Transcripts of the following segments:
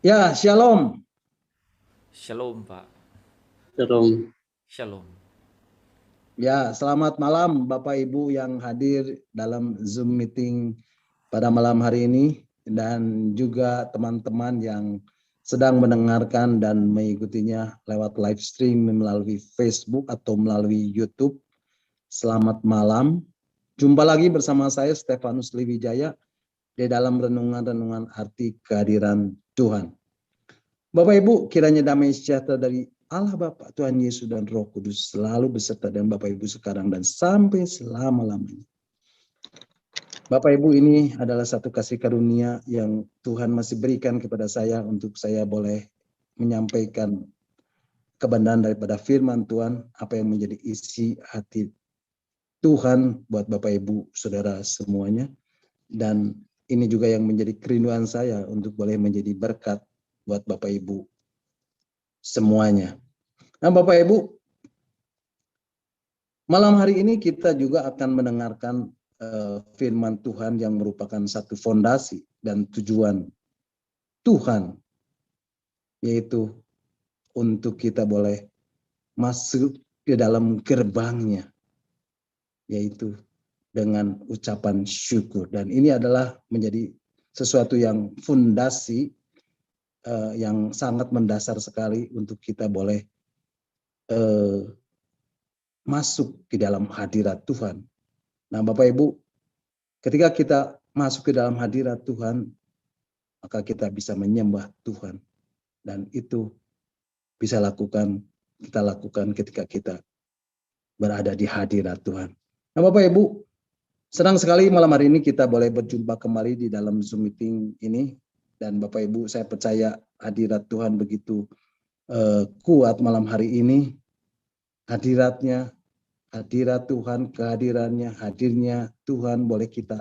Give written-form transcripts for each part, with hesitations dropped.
Ya, shalom. Shalom, Pak. Shalom. Shalom. Ya, selamat malam Bapak Ibu yang hadir dalam Zoom meeting pada malam hari ini dan juga teman-teman yang sedang mendengarkan dan mengikutinya lewat live stream melalui Facebook atau melalui YouTube. Selamat malam. Jumpa lagi bersama saya Stefanus Liwijaya di dalam renungan-renungan arti kehadiran Tuhan. Bapak Ibu, kiranya damai sejahtera dari Allah Bapa, Tuhan Yesus dan Roh Kudus selalu beserta dengan Bapak Ibu sekarang dan sampai selama-lamanya. Bapak Ibu, ini adalah satu kasih karunia yang Tuhan masih berikan kepada saya untuk saya boleh menyampaikan kebenaran daripada firman Tuhan, apa yang menjadi isi hati Tuhan buat Bapak Ibu, Saudara semuanya. Dan ini juga yang menjadi kerinduan saya untuk boleh menjadi berkat buat Bapak Ibu semuanya. Nah, Bapak Ibu, malam hari ini kita juga akan mendengarkan firman Tuhan yang merupakan satu fondasi dan tujuan Tuhan, yaitu untuk kita boleh masuk ke dalam gerbangnya, yaitu dengan ucapan syukur. Dan ini adalah menjadi sesuatu yang fondasi yang sangat mendasar sekali untuk kita boleh masuk ke dalam hadirat Tuhan. Nah, Bapak Ibu, ketika kita masuk ke dalam hadirat Tuhan, maka kita bisa menyembah Tuhan. Dan itu bisa kita lakukan ketika kita berada di hadirat Tuhan. Nah, Bapak Ibu, senang sekali malam hari ini kita boleh berjumpa kembali di dalam Zoom meeting ini. Dan Bapak Ibu, saya percaya hadirat Tuhan begitu kuat malam hari ini. Hadirat Tuhan, kehadirannya, hadirnya Tuhan boleh kita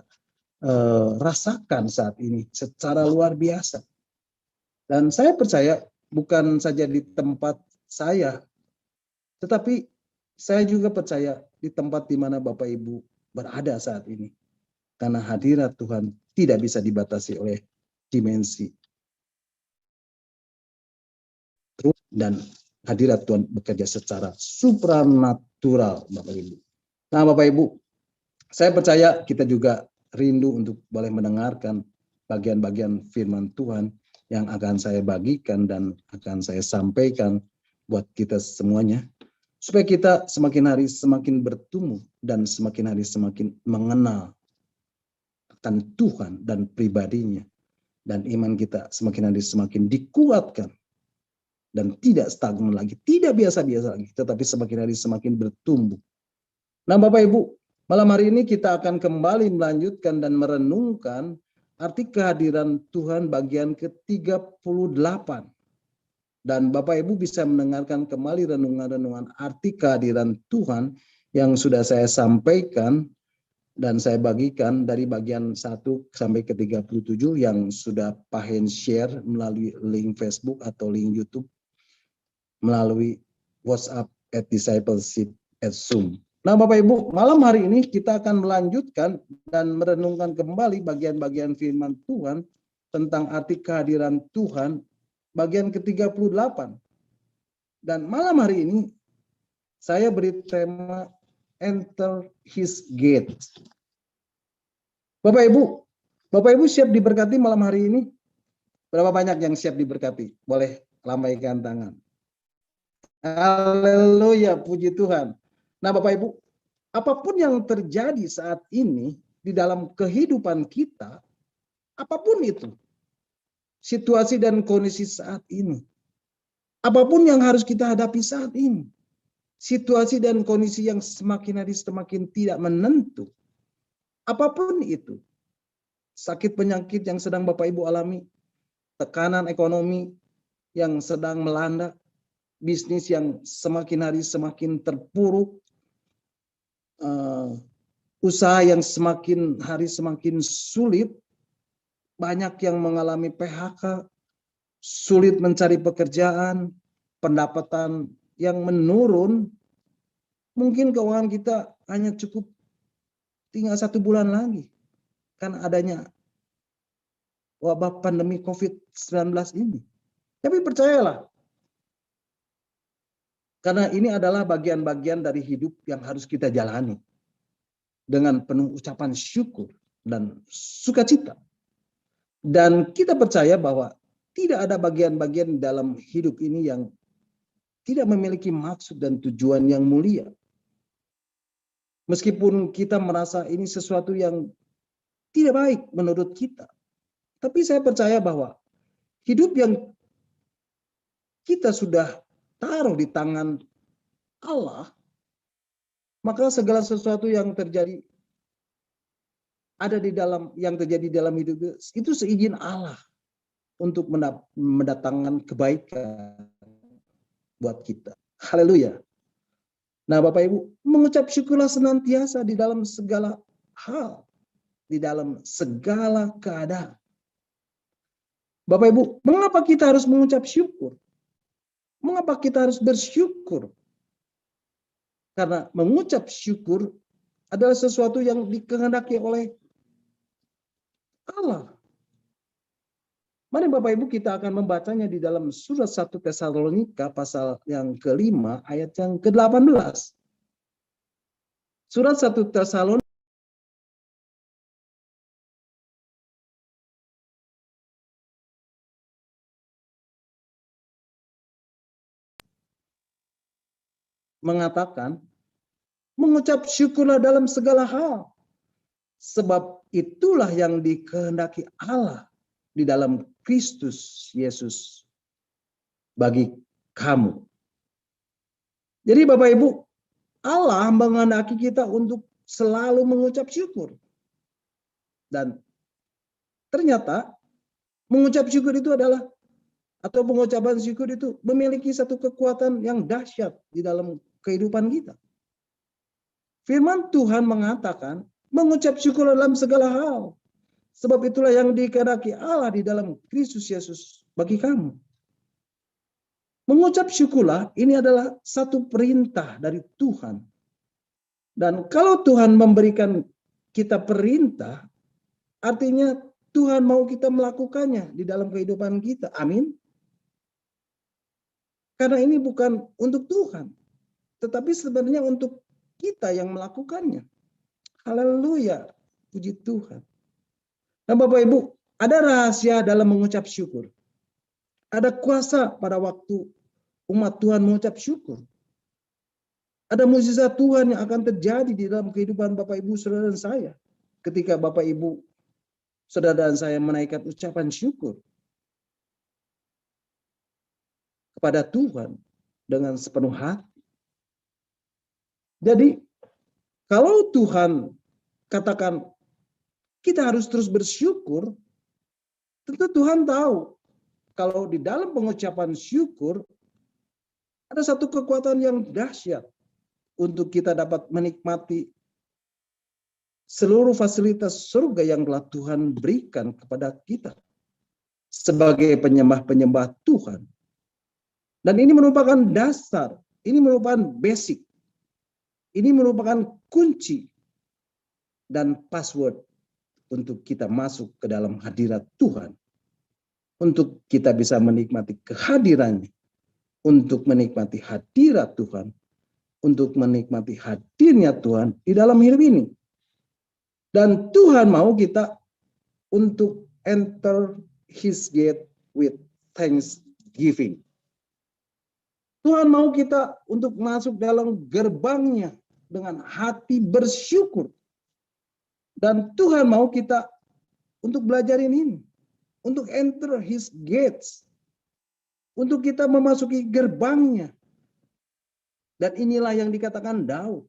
rasakan saat ini secara luar biasa. Dan saya percaya bukan saja di tempat saya, tetapi saya juga percaya di tempat di mana Bapak Ibu berada saat ini. Karena hadirat Tuhan tidak bisa dibatasi oleh dimensi. Dan hadirat Tuhan bekerja secara supranatural, Bapak Ibu. Nah, Bapak Ibu, saya percaya kita juga rindu untuk boleh mendengarkan bagian-bagian firman Tuhan yang akan saya bagikan dan akan saya sampaikan buat kita semuanya. Supaya kita semakin hari semakin bertumbuh dan semakin hari semakin mengenal akan Tuhan dan pribadinya. Dan iman kita semakin hari semakin dikuatkan. Dan tidak stagnan lagi, tidak biasa-biasa lagi, tetapi semakin hari semakin bertumbuh. Nah, Bapak Ibu, malam hari ini kita akan kembali melanjutkan dan merenungkan arti kehadiran Tuhan bagian ke-38. Dan Bapak Ibu bisa mendengarkan kembali renungan-renungan arti kehadiran Tuhan yang sudah saya sampaikan dan saya bagikan dari bagian 1 sampai ke-37 yang sudah Pak Hen share melalui link Facebook atau link YouTube, melalui WhatsApp @discipleship@zoom. Nah, Bapak Ibu, malam hari ini kita akan melanjutkan dan merenungkan kembali bagian-bagian firman Tuhan tentang arti kehadiran Tuhan bagian ke-38. Dan malam hari ini saya beri tema Enter His Gate. Bapak Ibu siap diberkati malam hari ini? Berapa banyak yang siap diberkati? Boleh lambaikan tangan. Haleluya, puji Tuhan. Nah, Bapak Ibu, apapun yang terjadi saat ini di dalam kehidupan kita, apapun itu, situasi dan kondisi saat ini, apapun yang harus kita hadapi saat ini, situasi dan kondisi yang semakin hari semakin tidak menentu, apapun itu, sakit penyakit yang sedang Bapak Ibu alami, tekanan ekonomi yang sedang melanda, bisnis yang semakin hari semakin terpuruk, usaha yang semakin hari semakin sulit, banyak yang mengalami PHK, sulit mencari pekerjaan, pendapatan yang menurun, mungkin keuangan kita hanya cukup tinggal 1 bulan lagi kan adanya wabah pandemi COVID-19 ini. Tapi percayalah, karena ini adalah bagian-bagian dari hidup yang harus kita jalani dengan penuh ucapan syukur dan sukacita. Dan kita percaya bahwa tidak ada bagian-bagian dalam hidup ini yang tidak memiliki maksud dan tujuan yang mulia. Meskipun kita merasa ini sesuatu yang tidak baik menurut kita. Tapi saya percaya bahwa hidup yang kita sudah taruh di tangan Allah, maka segala sesuatu yang terjadi yang terjadi dalam hidup itu seizin Allah untuk mendatangkan kebaikan buat kita. Haleluya. Nah, Bapak Ibu, mengucap syukurlah senantiasa di dalam segala hal, di dalam segala keadaan. Bapak Ibu, mengapa kita harus mengucap syukur? Mengapa kita harus bersyukur? Karena mengucap syukur adalah sesuatu yang dikehendaki oleh Allah. Mari Bapak Ibu kita akan membacanya di dalam surat 1 Tesalonika pasal yang ke-5 ayat yang ke-18. Surat 1 Tesalonika mengatakan, mengucap syukurlah dalam segala hal, sebab itulah yang dikehendaki Allah di dalam Kristus Yesus bagi kamu. Jadi Bapak Ibu, Allah menghendaki kita untuk selalu mengucap syukur. Dan ternyata mengucap syukur itu adalah, atau pengucapan syukur itu memiliki satu kekuatan yang dahsyat di dalam kehidupan kita. Firman Tuhan mengatakan, mengucap syukur dalam segala hal. Sebab itulah yang dikehendaki Allah di dalam Kristus Yesus bagi kamu. Mengucap syukurlah ini adalah satu perintah dari Tuhan. Dan kalau Tuhan memberikan kita perintah, artinya Tuhan mau kita melakukannya di dalam kehidupan kita. Amin. Karena ini bukan untuk Tuhan, tetapi sebenarnya untuk kita yang melakukannya. Haleluya, puji Tuhan. Nah Bapak Ibu, ada rahasia dalam mengucap syukur. Ada kuasa pada waktu umat Tuhan mengucap syukur. Ada mukjizat Tuhan yang akan terjadi di dalam kehidupan Bapak Ibu, saudara dan saya. Ketika Bapak Ibu, saudara dan saya menaikkan ucapan syukur kepada Tuhan dengan sepenuh hati. Jadi, kalau Tuhan katakan kita harus terus bersyukur, tentu Tuhan tahu kalau di dalam pengucapan syukur ada satu kekuatan yang dahsyat untuk kita dapat menikmati seluruh fasilitas surga yang telah Tuhan berikan kepada kita sebagai penyembah-penyembah Tuhan. Dan ini merupakan dasar, ini merupakan basic, ini merupakan kunci dan password untuk kita masuk ke dalam hadirat Tuhan. Untuk kita bisa menikmati kehadirannya. Untuk menikmati hadirat Tuhan. Untuk menikmati hadirnya Tuhan di dalam hidup ini. Dan Tuhan mau kita untuk enter His gate with thanksgiving. Tuhan mau kita untuk masuk dalam gerbangnya dengan hati bersyukur. Dan Tuhan mau kita untuk belajar ini. Untuk enter His gates. Untuk kita memasuki gerbangnya. Dan inilah yang dikatakan Daud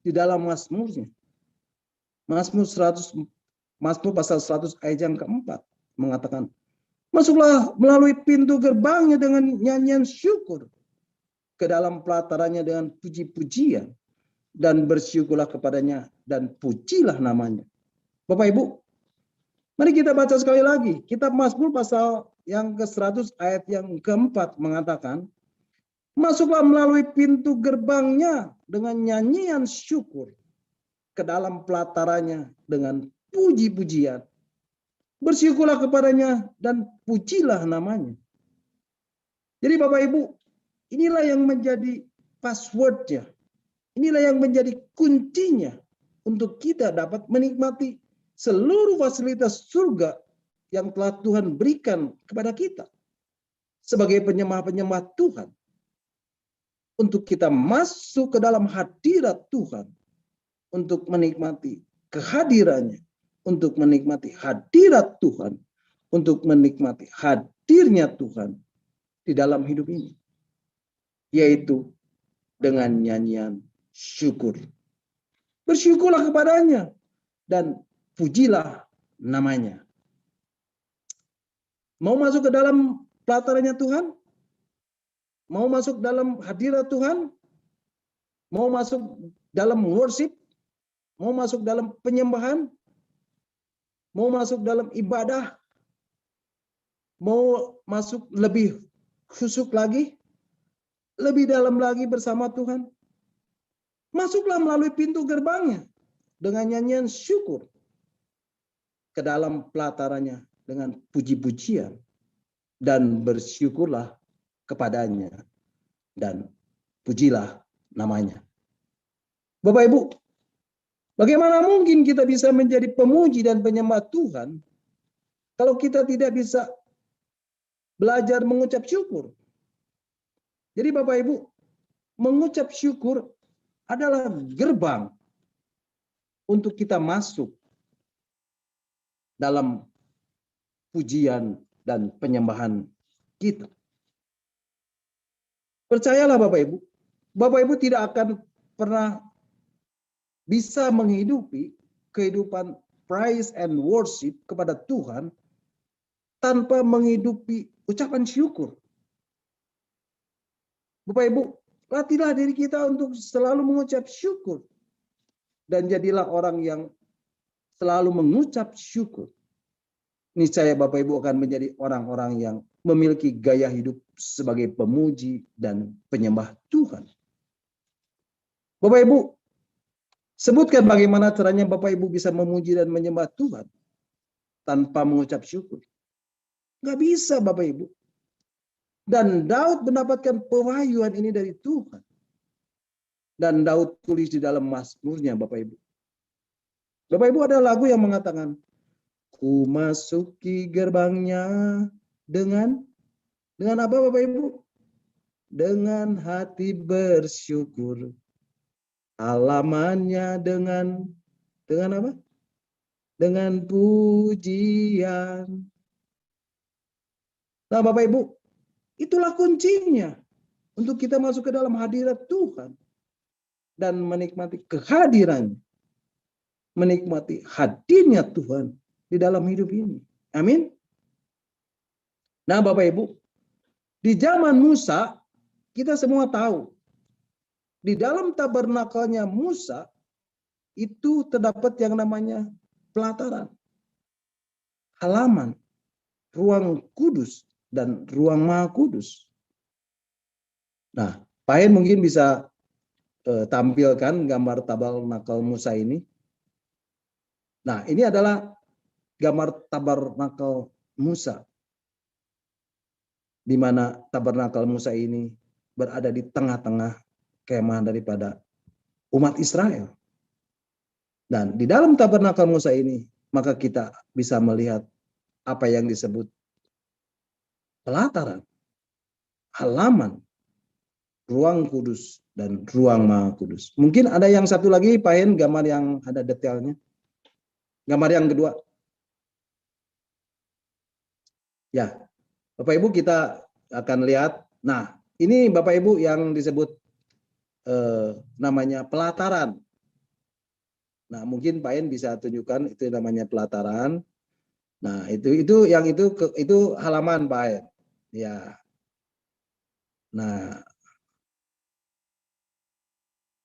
di dalam Mazmurnya. Mazmur pasal 100 ayat yang keempat mengatakan, masuklah melalui pintu gerbangnya dengan nyanyian syukur. Ke dalam pelatarannya dengan puji-pujian. Dan bersyukurlah kepadanya dan pujilah namanya. Bapak Ibu, mari kita baca sekali lagi. Kitab Mazmur pasal yang ke-100 ayat yang keempat mengatakan, masuklah melalui pintu gerbangnya dengan nyanyian syukur. Ke dalam pelatarannya dengan puji-pujian. Bersyukurlah kepadanya dan pujilah namanya. Jadi Bapak Ibu, inilah yang menjadi passwordnya. Inilah yang menjadi kuncinya untuk kita dapat menikmati seluruh fasilitas surga yang telah Tuhan berikan kepada kita sebagai penyembah-penyembah Tuhan. Untuk kita masuk ke dalam hadirat Tuhan, untuk menikmati kehadirannya, untuk menikmati hadirat Tuhan, untuk menikmati hadirnya Tuhan di dalam hidup ini, yaitu dengan nyanyian syukur. Bersyukurlah kepadanya dan pujilah namanya. Mau masuk ke dalam pelatarannya Tuhan? Mau masuk dalam hadirat Tuhan? Mau masuk dalam worship? Mau masuk dalam penyembahan? Mau masuk dalam ibadah? Mau masuk lebih khusyuk lagi? Lebih dalam lagi bersama Tuhan? Masuklah melalui pintu gerbangnya dengan nyanyian syukur ke dalam pelatarannya dengan puji-pujian, dan bersyukurlah kepadanya dan pujilah namanya. Bapak Ibu, bagaimana mungkin kita bisa menjadi pemuji dan penyembah Tuhan kalau kita tidak bisa belajar mengucap syukur? Jadi Bapak Ibu, mengucap syukur adalah gerbang untuk kita masuk dalam pujian dan penyembahan kita. Percayalah Bapak Ibu tidak akan pernah bisa menghidupi kehidupan praise and worship kepada Tuhan tanpa menghidupi ucapan syukur. Bapak Ibu, latihlah diri kita untuk selalu mengucap syukur. Dan jadilah orang yang selalu mengucap syukur. Niscaya Bapak Ibu akan menjadi orang-orang yang memiliki gaya hidup sebagai pemuji dan penyembah Tuhan. Bapak Ibu, sebutkan bagaimana caranya Bapak Ibu bisa memuji dan menyembah Tuhan tanpa mengucap syukur. Nggak bisa Bapak Ibu. Dan Daud mendapatkan pewahyuan ini dari Tuhan. Dan Daud tulis di dalam Mazmurnya Bapak Ibu. Bapak Ibu, ada lagu yang mengatakan, ku masuki gerbangnya dengan apa Bapak Ibu? Dengan hati bersyukur. Halamannya dengan apa? Dengan pujian. Nah Bapak Ibu, itulah kuncinya untuk kita masuk ke dalam hadirat Tuhan dan menikmati kehadirannya, menikmati hadirnya Tuhan di dalam hidup ini. Amin. Nah Bapak Ibu, di zaman Musa kita semua tahu di dalam tabernakelnya Musa itu terdapat yang namanya pelataran, halaman, ruang kudus, dan ruang maha kudus. Nah, Pak Hen mungkin bisa tampilkan gambar tabernakel Musa ini. Nah, ini adalah gambar tabernakel Musa, di mana tabernakel Musa ini berada di tengah-tengah kemah daripada umat Israel. Dan di dalam tabernakel Musa ini, maka kita bisa melihat apa yang disebut pelataran, halaman, ruang kudus, dan ruang maha kudus. Mungkin ada yang satu lagi, Pak Hen, gambar yang ada detailnya. Gambar yang kedua. Ya, Bapak Ibu kita akan lihat. Nah, ini Bapak Ibu yang disebut namanya pelataran. Nah, mungkin Pak En bisa tunjukkan itu namanya pelataran. Nah, itu halaman Pak En. Ya. Nah,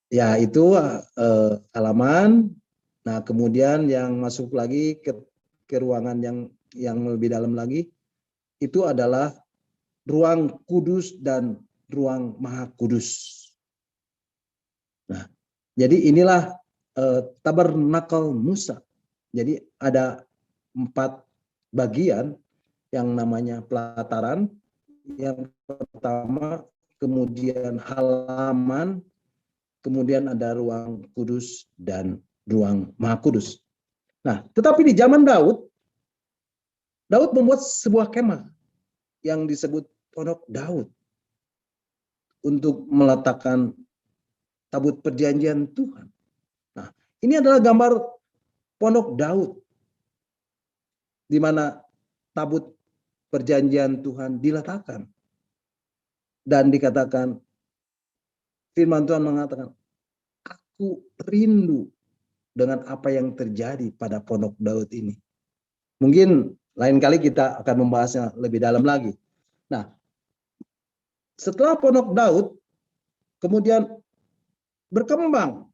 ya itu halaman. Nah, kemudian yang masuk lagi ke ruangan yang lebih dalam lagi itu adalah ruang kudus dan ruang maha kudus. Nah, jadi inilah tabernakel Musa. Jadi ada 4 bagian yang namanya pelataran, Yang pertama, kemudian halaman, kemudian ada ruang kudus dan ruang maha kudus. Nah, tetapi di zaman Daud membuat sebuah kemah yang disebut Pondok Daud untuk meletakkan tabut perjanjian Tuhan. Nah, ini adalah gambar Pondok Daud di mana tabut perjanjian Tuhan diletakkan. Dan dikatakan, firman Tuhan mengatakan, aku rindu dengan apa yang terjadi pada Pondok Daud ini. Mungkin lain kali kita akan membahasnya lebih dalam lagi. Nah, setelah Pondok Daud, kemudian berkembang.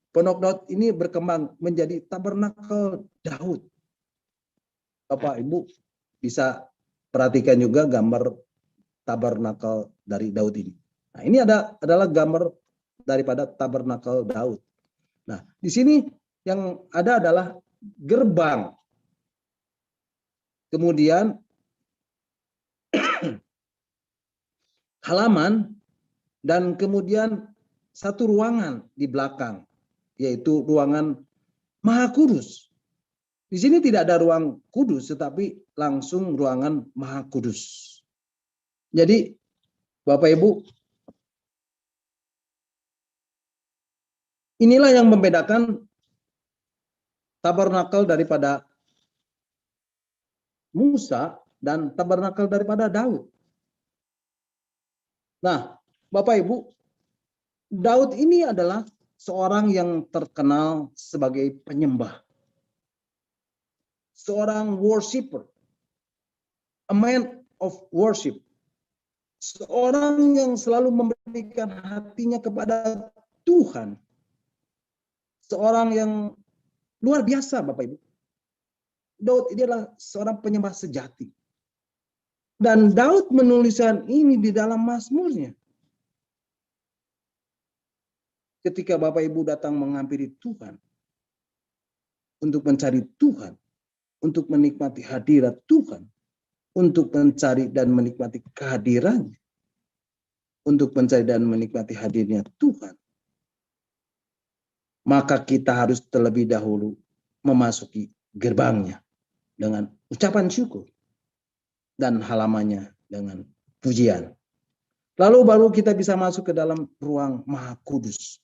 Pondok Daud ini berkembang menjadi tabernakel Daud. Bapak Ibu bisa perhatikan juga gambar tabernakel dari Daud ini. Nah, ini adalah gambar daripada tabernakel Daud. Nah, di sini yang ada adalah gerbang. Kemudian halaman dan kemudian satu ruangan di belakang, yaitu ruangan Maha Kudus. Di sini tidak ada ruang kudus, tetapi langsung ruangan Maha Kudus. Jadi, Bapak Ibu, inilah yang membedakan tabernakel daripada Musa dan tabernakel daripada Daud. Nah, Bapak Ibu, Daud ini adalah seorang yang terkenal sebagai penyembah. Seorang worshiper. A man of worship. Seorang yang selalu memberikan hatinya kepada Tuhan. Seorang yang luar biasa, Bapak Ibu. Daud ini adalah seorang penyembah sejati. Dan Daud menuliskan ini di dalam Mazmurnya. Ketika Bapak Ibu datang menghampiri Tuhan, untuk mencari Tuhan, untuk menikmati hadirat Tuhan, untuk mencari dan menikmati kehadirannya, untuk mencari dan menikmati hadirnya Tuhan, maka kita harus terlebih dahulu memasuki gerbangnya dengan ucapan syukur dan halamannya dengan pujian. Lalu baru kita bisa masuk ke dalam ruang Maha Kudus.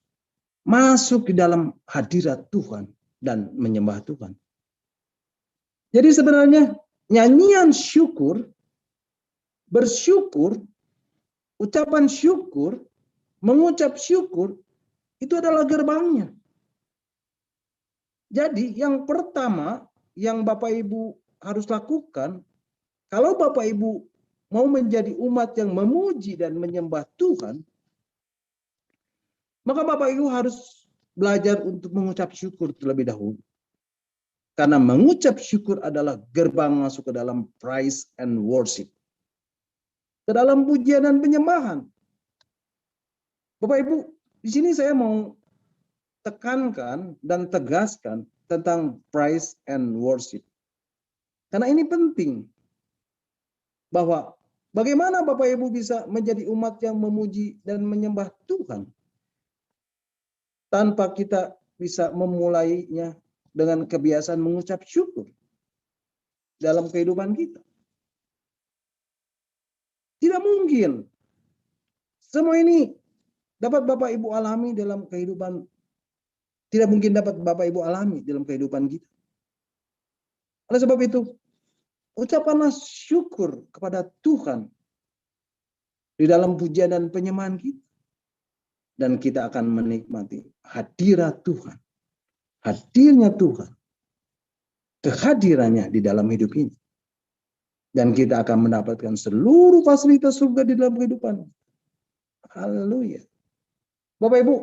Masuk ke dalam hadirat Tuhan dan menyembah Tuhan. Jadi sebenarnya nyanyian syukur, bersyukur, ucapan syukur, mengucap syukur, itu adalah gerbangnya. Jadi yang pertama yang Bapak Ibu harus lakukan, kalau Bapak Ibu mau menjadi umat yang memuji dan menyembah Tuhan, maka Bapak Ibu harus belajar untuk mengucap syukur terlebih dahulu. Karena mengucap syukur adalah gerbang masuk ke dalam praise and worship. Ke dalam pujian dan penyembahan. Bapak Ibu, di sini saya mau tekankan dan tegaskan tentang praise and worship. Karena ini penting. Bahwa bagaimana Bapak Ibu bisa menjadi umat yang memuji dan menyembah Tuhan. Tanpa kita bisa memulainya dengan kebiasaan mengucap syukur dalam kehidupan kita. Tidak mungkin. Semua ini dapat Bapak Ibu alami dalam kehidupan. Tidak mungkin dapat Bapak Ibu alami dalam kehidupan kita. Oleh sebab itu, ucapkanlah syukur kepada Tuhan di dalam pujian dan penyembahan kita. Dan kita akan menikmati hadirat Tuhan. Hadirnya Tuhan. Kehadirannya di dalam hidup ini. Dan kita akan mendapatkan seluruh fasilitas surga di dalam kehidupan. Haleluya. Bapak Ibu,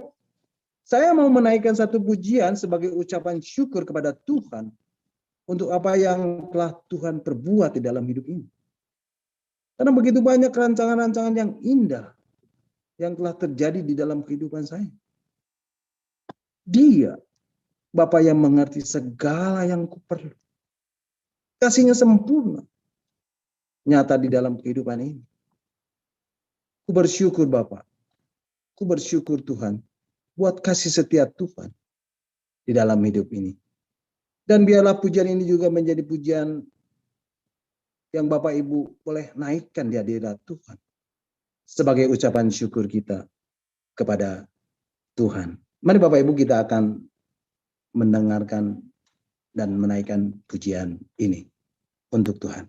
saya mau menaikkan satu pujian sebagai ucapan syukur kepada Tuhan untuk apa yang telah Tuhan perbuat di dalam hidup ini. Karena begitu banyak rancangan-rancangan yang indah yang telah terjadi di dalam kehidupan saya. Dia, Bapa yang mengerti segala yang kuperlu. Kasihnya sempurna. nyata di dalam kehidupan ini. Ku bersyukur Bapak, ku bersyukur Tuhan buat kasih setia Tuhan di dalam hidup ini. Dan biarlah pujian ini juga menjadi pujian yang Bapak Ibu boleh naikkan di hadirat Tuhan sebagai ucapan syukur kita kepada Tuhan. Mari Bapak Ibu kita akan mendengarkan dan menaikkan pujian ini untuk Tuhan.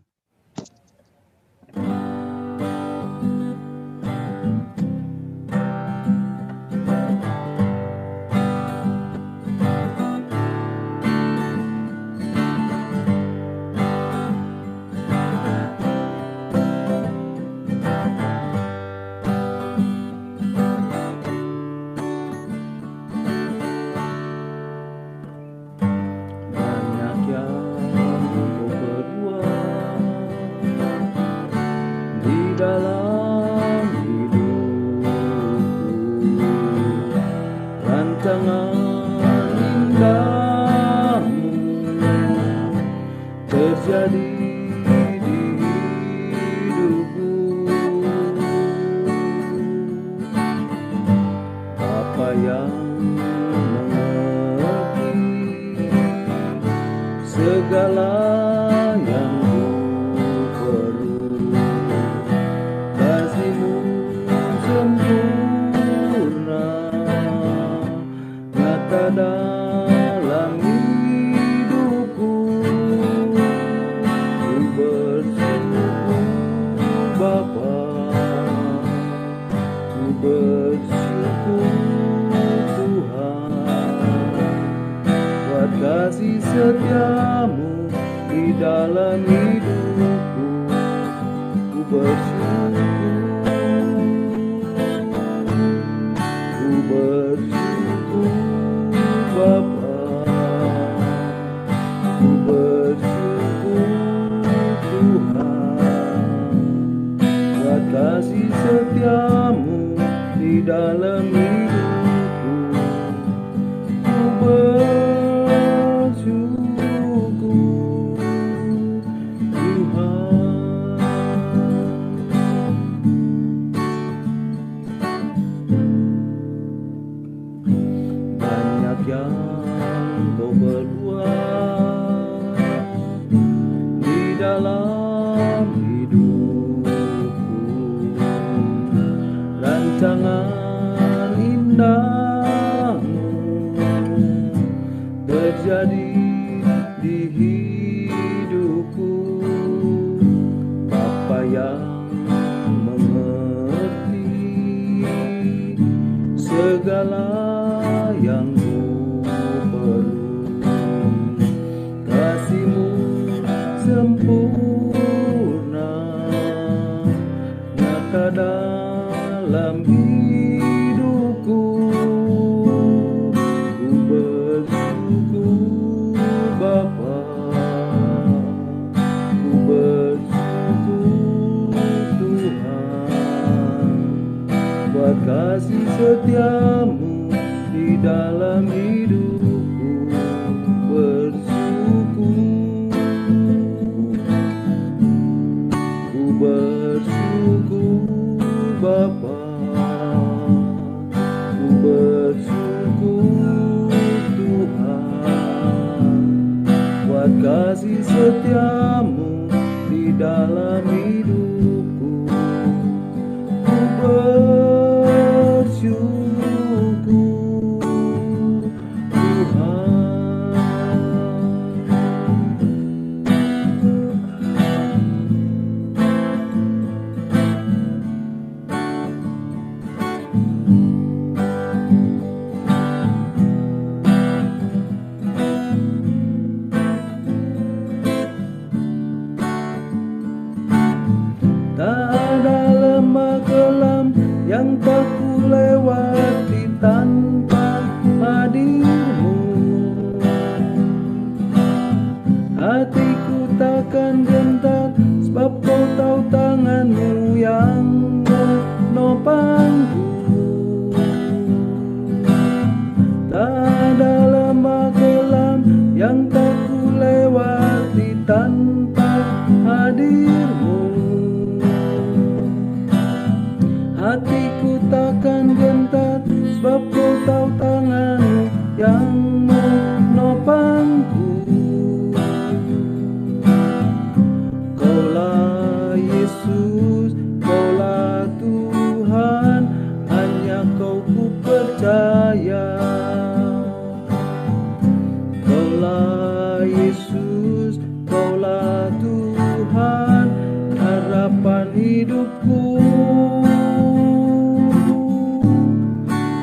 harapan hidupku.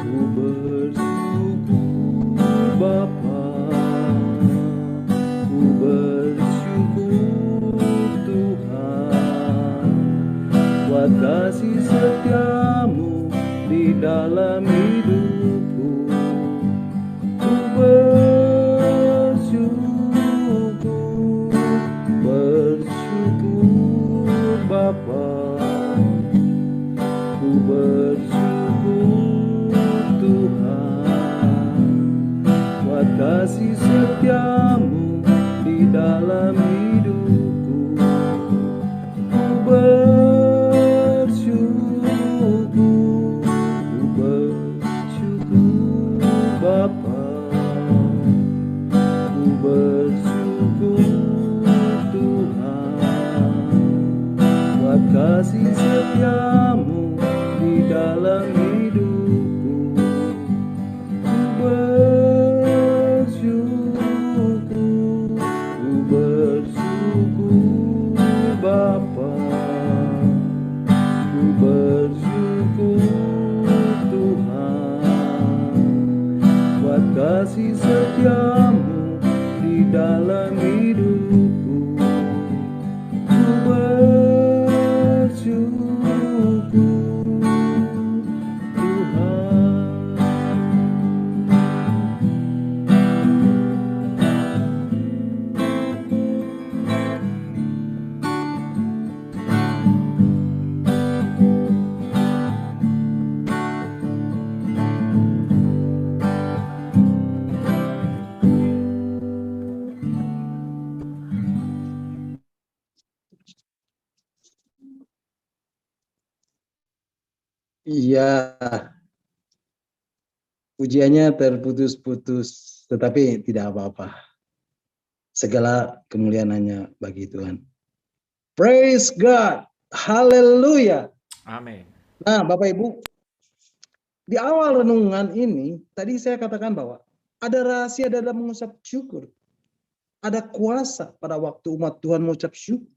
Ku bersyukur Bapa, ku bersyukur Tuhan, buat kasih setiamu di dalam hidupku. Ku bersyukur Bapa, ku bersyukur Tuhan, buat kasih setiamu di dalam hidupku. Ku bersyukur Bapa, ku bersyukur Tuhan, buat kasih setiamu di dalam hidupku. Ku bersyukur Bapa, ku bersyukur Tuhan, buat kasih setiamu di dalam hidupku. Ku bersyukur Tuhan. Iya, pujiannya terputus-putus, tetapi tidak apa-apa. Segala kemuliaan hanya bagi Tuhan. Praise God, haleluya. Amin. Nah, Bapak Ibu, di awal renungan ini, tadi saya katakan bahwa ada rahasia dalam mengucap syukur. Ada kuasa pada waktu umat Tuhan mengucap syukur.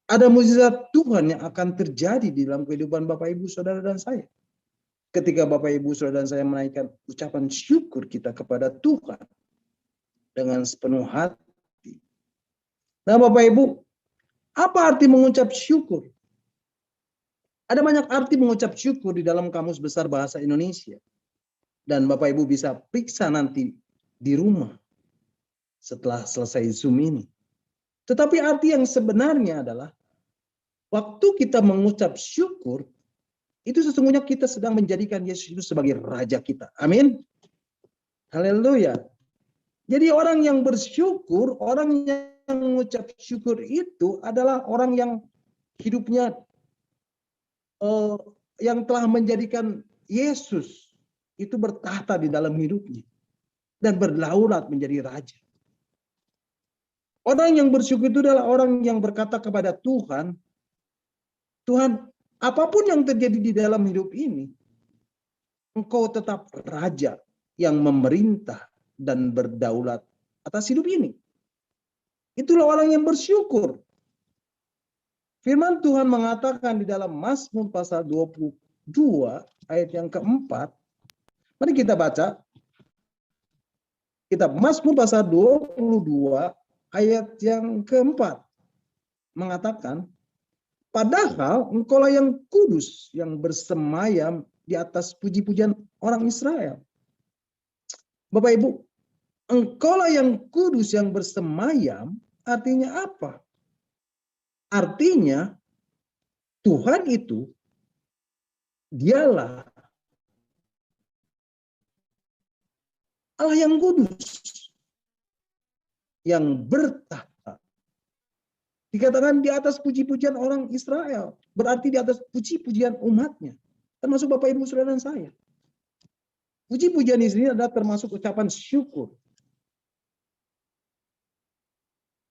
Ada mukjizat Tuhan yang akan terjadi di dalam kehidupan Bapak Ibu, Saudara dan saya. Ketika Bapak Ibu, Saudara dan saya menaikkan ucapan syukur kita kepada Tuhan dengan sepenuh hati. Nah, Bapak Ibu, apa arti mengucap syukur? Ada banyak arti mengucap syukur di dalam Kamus Besar Bahasa Indonesia. Dan Bapak Ibu bisa periksa nanti di rumah setelah selesai Zoom ini. Tetapi arti yang sebenarnya adalah waktu kita mengucap syukur, itu sesungguhnya kita sedang menjadikan Yesus itu sebagai Raja kita. Amin. Haleluya. Jadi orang yang bersyukur, orang yang mengucap syukur itu adalah orang yang hidupnya yang telah menjadikan Yesus itu bertahta di dalam hidupnya dan berdaulat menjadi Raja. Orang yang bersyukur itu adalah orang yang berkata kepada Tuhan, Tuhan, apapun yang terjadi di dalam hidup ini, Engkau tetap Raja yang memerintah dan berdaulat atas hidup ini. Itulah orang yang bersyukur. Firman Tuhan mengatakan di dalam Mazmur pasal 22 ayat yang keempat. Mari kita baca. Kitab Mazmur pasal 22 ayat yang keempat. Mengatakan, padahal Engkaulah yang kudus yang bersemayam di atas puji-pujian orang Israel. Bapak Ibu, Engkaulah yang kudus yang bersemayam artinya apa? Artinya Tuhan itu dialah Allah yang kudus yang bertahta. Dikatakan di atas puji-pujian orang Israel, berarti di atas puji-pujian umatnya, termasuk Bapak Ibu Saudara dan saya. Puji-pujian di sini adalah termasuk ucapan syukur.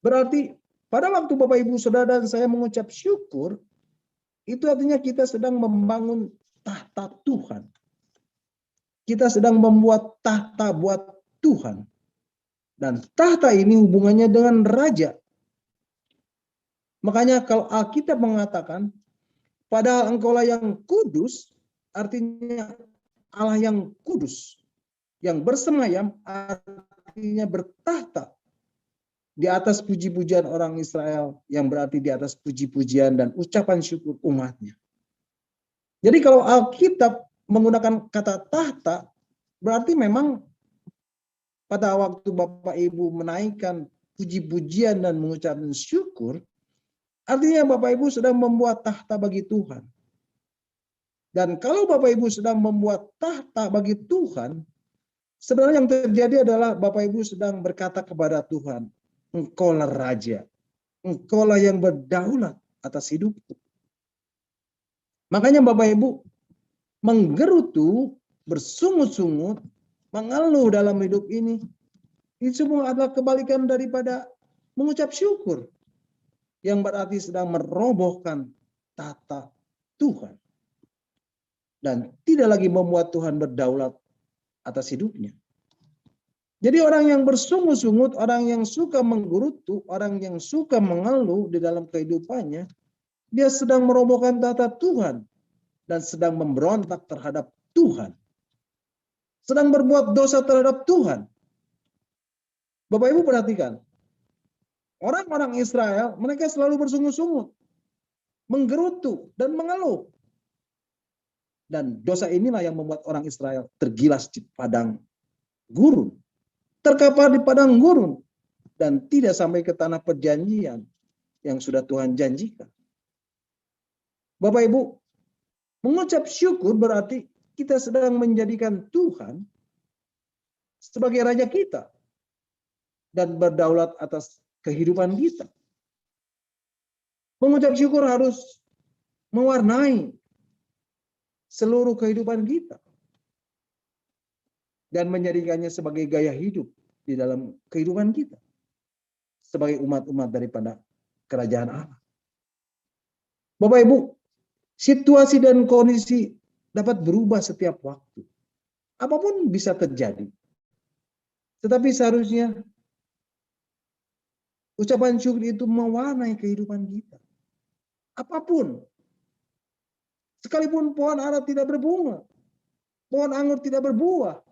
Berarti pada waktu Bapak Ibu Saudara dan saya mengucap syukur, itu artinya kita sedang membangun tahta Tuhan. Kita sedang membuat tahta buat Tuhan. Dan tahta ini hubungannya dengan raja. Makanya kalau Alkitab mengatakan, padahal engkaulah yang kudus, artinya Allah yang kudus, yang bersemayam, artinya bertahta di atas puji-pujian orang Israel, yang berarti di atas puji-pujian dan ucapan syukur umatnya. Jadi kalau Alkitab menggunakan kata tahta, berarti memang pada waktu Bapak Ibu menaikkan puji-pujian dan mengucapkan syukur, artinya Bapak Ibu sedang membuat tahta bagi Tuhan. Dan kalau Bapak Ibu sedang membuat tahta bagi Tuhan, sebenarnya yang terjadi adalah Bapak Ibu sedang berkata kepada Tuhan, Engkaulah Raja, Engkaulah yang berdaulat atas hidupku. Makanya Bapak Ibu menggerutu, bersungut-sungut, mengeluh dalam hidup ini. Ini semua adalah kebalikan daripada mengucap syukur, yang berarti sedang merobohkan tata Tuhan. Dan tidak lagi membuat Tuhan berdaulat atas hidupnya. Jadi orang yang bersungut-sungut, orang yang suka menggerutu, orang yang suka mengeluh di dalam kehidupannya, dia sedang merobohkan tata Tuhan dan sedang memberontak terhadap Tuhan. Sedang berbuat dosa terhadap Tuhan. Bapak Ibu perhatikan, orang-orang Israel, mereka selalu bersungut-sungut, menggerutu dan mengeluh. Dan dosa inilah yang membuat orang Israel tergilas di padang gurun, terkapar di padang gurun, dan tidak sampai ke tanah perjanjian yang sudah Tuhan janjikan. Bapak Ibu, mengucap syukur berarti kita sedang menjadikan Tuhan sebagai raja kita dan berdaulat atas kehidupan kita. Mengucap syukur harus mewarnai seluruh kehidupan kita dan menjadikannya sebagai gaya hidup di dalam kehidupan kita sebagai umat-umat daripada kerajaan Allah. Bapak Ibu, situasi dan kondisi dapat berubah setiap waktu. Apapun bisa terjadi. Tetapi seharusnya ucapan syukur itu mewarnai kehidupan kita. Apapun. Sekalipun pohon ara tidak berbunga, pohon anggur tidak berbuah,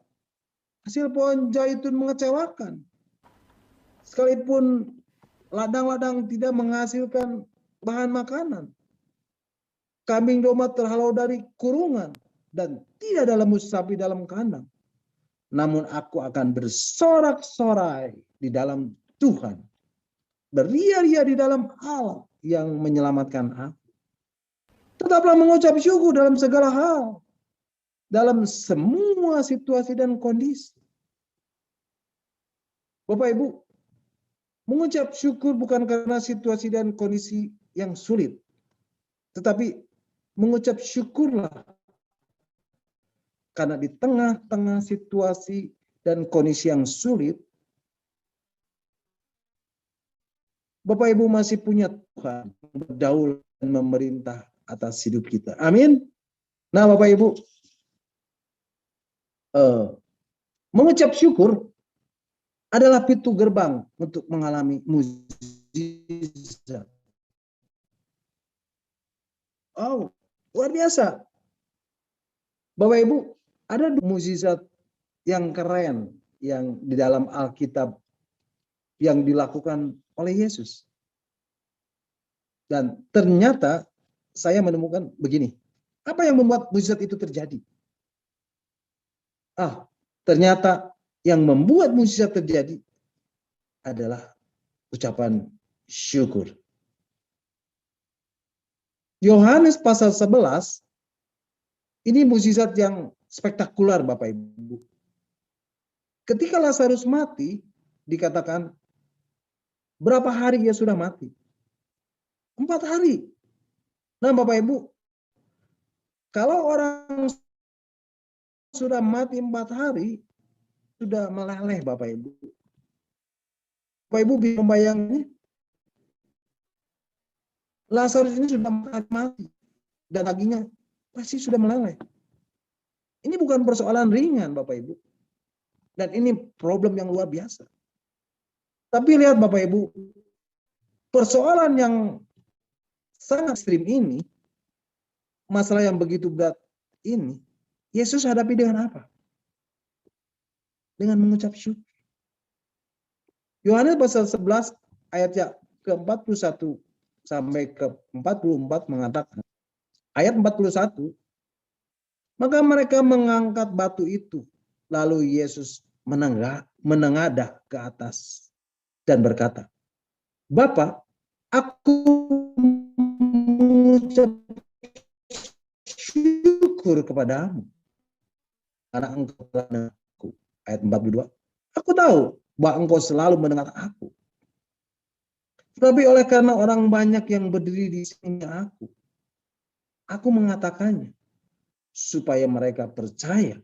hasil pohon zaitun mengecewakan, sekalipun ladang-ladang tidak menghasilkan bahan makanan, kambing domba terhalau dari kurungan, dan tidak ada lembu sapi dalam kandang, namun aku akan bersorak-sorai di dalam Tuhan, beria-ria di dalam Allah yang menyelamatkan aku. Tetaplah mengucap syukur dalam segala hal, dalam semua situasi dan kondisi. Bapak Ibu, mengucap syukur bukan karena situasi dan kondisi yang sulit, tetapi mengucap syukurlah karena di tengah-tengah situasi dan kondisi yang sulit, Bapak Ibu masih punya Tuhan berdaulat dan memerintah atas hidup kita. Amin. Nah, Bapak Ibu, mengucap syukur adalah pintu gerbang untuk mengalami mukjizat. Oh, luar biasa. Bapak Ibu, ada mukjizat yang keren yang di dalam Alkitab yang dilakukan oleh Yesus. Dan ternyata saya menemukan begini. Apa yang membuat mukjizat itu terjadi? Ternyata yang membuat mukjizat terjadi adalah ucapan syukur. Yohanes pasal 11, ini mukjizat yang spektakuler Bapak Ibu. Ketika Lazarus mati, dikatakan berapa hari ia sudah mati? 4 hari. Nah Bapak Ibu, kalau orang sudah mati 4 hari, sudah meleleh Bapak Ibu. Bapak Ibu bisa membayangkannya. Lazarus ini sudah mati dan dagingnya pasti sudah meleleh. Ini bukan persoalan ringan Bapak Ibu. Dan ini problem yang luar biasa. Tapi lihat Bapak Ibu, persoalan yang sangat ekstrim ini, masalah yang begitu berat ini, Yesus hadapi dengan apa? Dengan mengucap syukur. Yohanes pasal 11 ayatnya ke-41 sampai ke-44 mengatakan, ayat 41, maka mereka mengangkat batu itu, lalu Yesus menengadah ke atas dan berkata, Bapa, aku mengucap syukur kepadamu karena engkau telah mendengar aku. Ayat 42, aku tahu bahwa engkau selalu mendengar aku. Tetapi oleh karena orang banyak yang berdiri di sini aku mengatakannya, supaya mereka percaya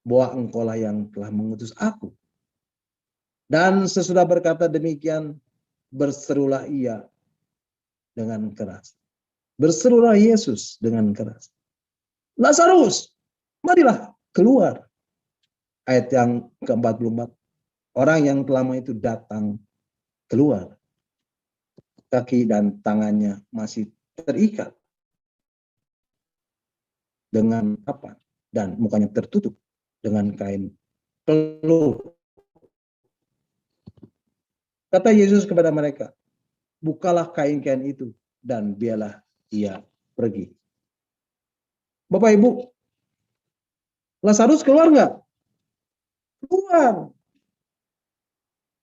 bahwa engkaulah yang telah mengutus aku. Dan sesudah berkata demikian, berserulah ia dengan keras. Berserulah Yesus dengan keras. Lazarus, marilah keluar. Ayat yang ke-44. Orang yang lama itu datang keluar. Kaki dan tangannya masih terikat dengan kapan dan mukanya tertutup dengan kain peluh. Kata Yesus kepada mereka, bukalah kain-kain itu dan biarlah ia pergi. Bapak Ibu, Lazarus keluar nggak? Keluar.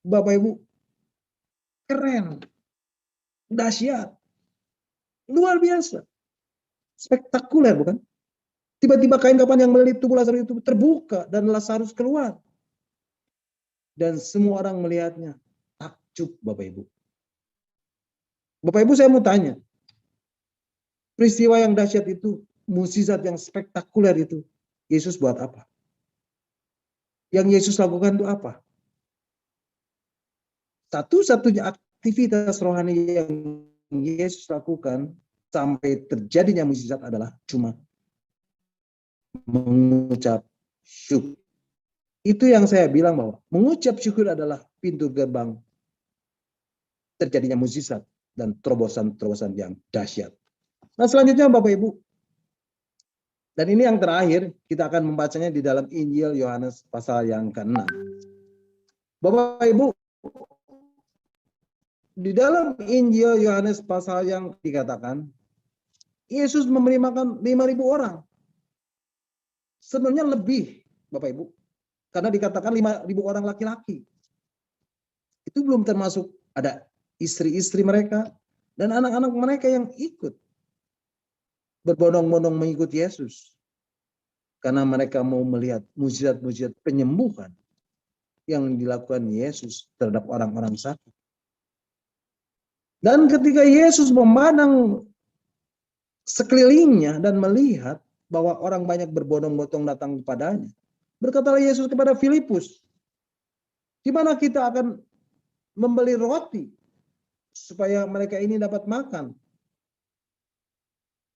Bapak Ibu, keren, dahsyat, luar biasa, spektakuler bukan? Tiba-tiba kain kapan yang melilit tubuh Lazarus itu terbuka dan Lazarus keluar. Dan semua orang melihatnya takjub, Bapak Ibu. Bapak Ibu, saya mau tanya, peristiwa yang dahsyat itu, mukjizat yang spektakuler itu, Yesus buat apa? Yang Yesus lakukan itu apa? Satu-satunya aktivitas rohani yang Yesus lakukan sampai terjadinya mukjizat adalah cuma mengucap syukur. Itu yang saya bilang bahwa mengucap syukur adalah pintu gerbang terjadinya mukjizat dan terobosan-terobosan yang dahsyat. Nah, selanjutnya Bapak Ibu, dan ini yang terakhir, kita akan membacanya di dalam Injil Yohanes pasal yang ke-6. Bapak Ibu, di dalam Injil Yohanes pasal yang dikatakan, Yesus memberi makan 5.000 orang. Sebenarnya lebih, Bapak Ibu. Karena dikatakan 5.000 orang laki-laki. Itu belum termasuk ada istri-istri mereka dan anak-anak mereka yang ikut. Berbondong-bondong mengikut Yesus. Karena mereka mau melihat mukjizat-mukjizat penyembuhan yang dilakukan Yesus terhadap orang-orang sakit. Dan ketika Yesus memandang sekelilingnya dan melihat bahwa orang banyak berbondong-bondong datang kepadanya, berkatalah Yesus kepada Filipus, di mana kita akan membeli roti supaya mereka ini dapat makan.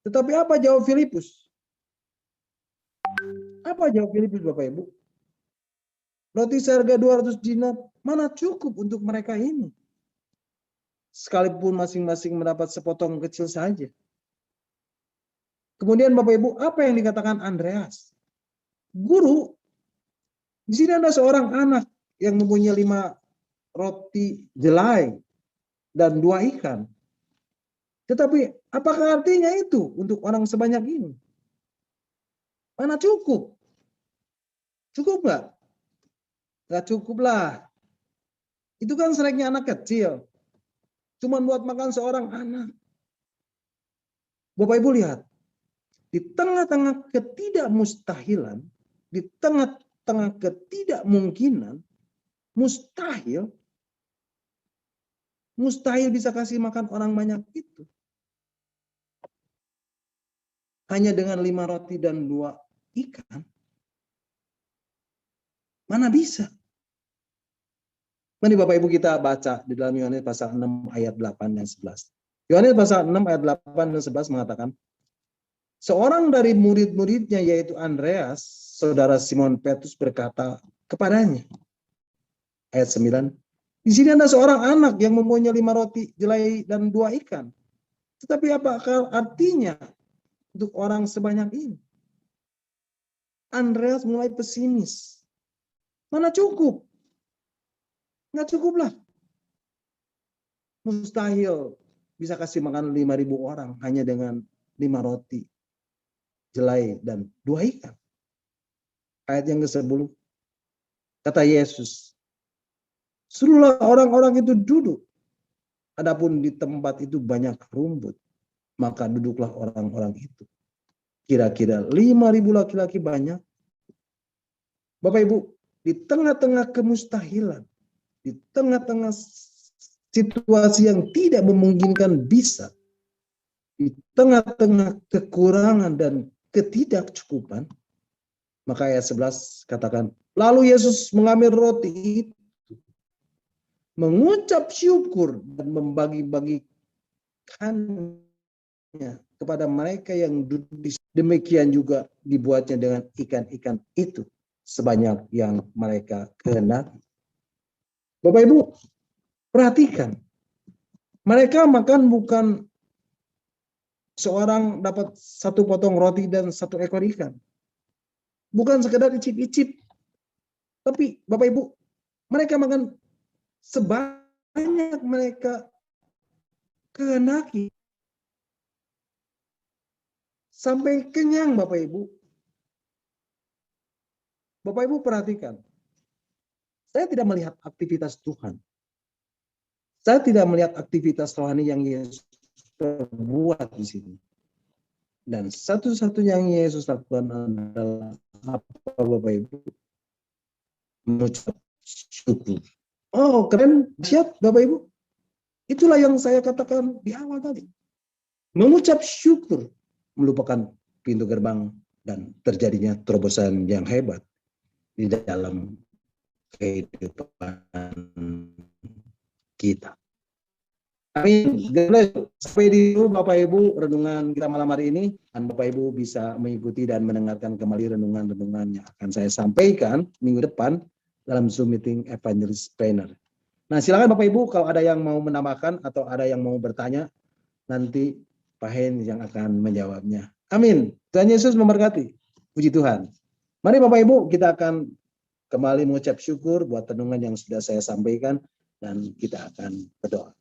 Tetapi apa jawab Filipus? Apa jawab Filipus, Bapak Ibu? Roti seharga 200 dinar mana cukup untuk mereka ini? Sekalipun masing-masing mendapat sepotong kecil saja. Kemudian Bapak Ibu, apa yang dikatakan Andreas? Guru, di sini ada seorang anak yang mempunyai 5 roti jelai dan 2 ikan. Tetapi apakah artinya itu untuk orang sebanyak ini? Mana cukup? Cukup nggak? Nggak cukup lah. Itu kan snacknya anak kecil. Cuma buat makan seorang anak. Bapak Ibu lihat. Di tengah-tengah ketidakmustahilan, di tengah-tengah ketidakmungkinan, mustahil bisa kasih makan orang banyak itu. Hanya dengan 5 roti dan 2 ikan. Mana bisa? Mari Bapak Ibu kita baca di dalam Yohanes pasal 6 ayat 8 dan 11. Yohanes pasal 6 ayat 8 dan 11 mengatakan, seorang dari murid-muridnya yaitu Andreas, saudara Simon Petrus berkata kepadanya. Ayat 9. Di sini ada seorang anak yang mempunyai 5 roti jelai dan 2 ikan. Tetapi apakah artinya untuk orang sebanyak ini? Andreas mulai pesimis. Mana cukup? Nggak cukup lah. Mustahil bisa kasih makan 5.000 orang hanya dengan 5 roti, jelai, dan 2 ikan. Ayat yang ke-10. Kata Yesus, suruhlah orang-orang itu duduk. Adapun di tempat itu banyak rumput, maka duduklah orang-orang itu. Kira-kira 5.000 laki-laki banyak. Bapak Ibu, di tengah-tengah kemustahilan, di tengah-tengah situasi yang tidak memungkinkan bisa, di tengah-tengah kekurangan dan ketidakcukupan, maka ayat 11 katakan, lalu Yesus mengambil roti itu, mengucap syukur dan membagi-bagikannya kepada mereka yang duduk di sana. Demikian juga dibuatnya dengan ikan-ikan itu sebanyak yang mereka kehendaki. Bapak Ibu, perhatikan. Mereka makan bukan seorang dapat 1 potong roti dan 1 ekor ikan. Bukan sekedar icip-icip. Tapi Bapak Ibu, mereka makan sebanyak mereka kehendaki. Sampai kenyang Bapak Ibu. Bapak Ibu perhatikan. Saya tidak melihat aktivitas Tuhan. Saya tidak melihat aktivitas rohani yang Yesus perbuat di sini. Dan satu-satunya yang Yesus lakukan adalah apa Bapak Ibu? Mengucap syukur. Oh keren, siap Bapak Ibu. Itulah yang saya katakan di awal tadi. Mengucap syukur melupakan pintu gerbang dan terjadinya terobosan yang hebat di dalam kehidupan kita. Amin. Sampai di situ Bapak Ibu renungan kita malam hari ini. Dan Bapak Ibu bisa mengikuti dan mendengarkan kembali renungan-renungan yang akan saya sampaikan minggu depan dalam Zoom meeting Evangelist Trainer. Nah silakan Bapak Ibu kalau ada yang mau menambahkan atau ada yang mau bertanya, nanti Pak Hen yang akan menjawabnya. Amin. Tuhan Yesus memberkati. Puji Tuhan. Mari Bapak Ibu kita akan kembali mengucap syukur buat renungan yang sudah saya sampaikan dan kita akan berdoa.